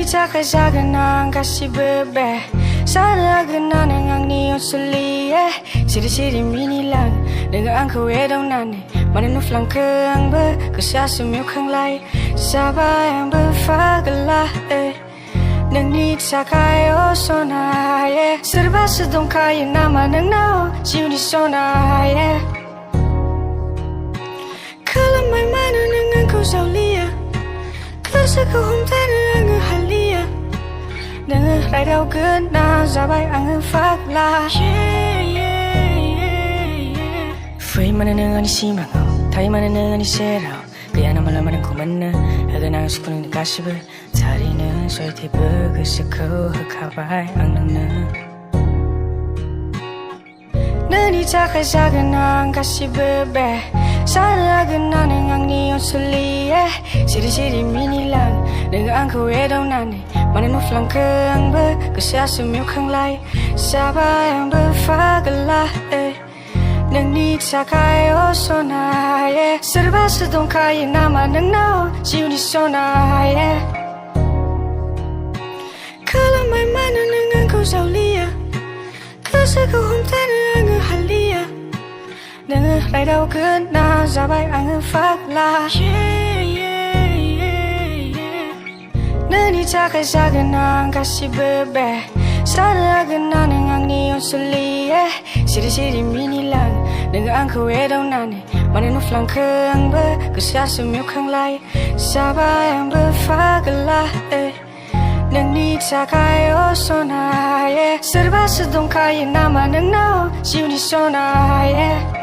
작은 작은 난 가시베베 사랑은 나는 악니 옷슬리에 시리시리 미니랑 내가 안고 외로운 나네 많은 우플랑크 앙브 그 샤스뮤 캉라이 사바양 부파글라 능니 차가요 소나에 스르바스 동카에 나만은 나오 지우니 소나에 칼라마이 마누는 안고 사울리야 그래서 그 홈타는 앙을 할리야 능을 라이라오 끝나 자바이 앙을 파글라 후이만은 능은이 심하고 타이만은 능은이 싫어 그야 나말로 말은 고만나 해드나가 수쿠는 가시브 자리는 소이티브 그시코 흑하바이 앙능는 눈이 작아 작은 난 가시브베 사랑은 나는 악니 옷슬리에 시리시리 미니랑 내가 안고 외로운 나네 많은 우플랑크 앙브 그 샤스뮤 캉라이 사바양 부파글라 능니 차가요 소나에 스르바스 동카에 나만은 나오 지우니 소나에 칼라마이 마누는 안고 사울리야 그래서 그 홈타는 앙을 할리야 능을 라이라오 끝나 자바이 앙을 파글라 눈이 작아 작은 난 가시브베 사랑은 나는 악니 옷슬리에 시리시리 미니랑 내가 안고 외로운 나네 많은 우플랑크 앙브 그 샤스뮤 캉라이 사바양 부파글라 능니 차가요 소나에 스르바스 동카에 나만은 나오 지우니 소나에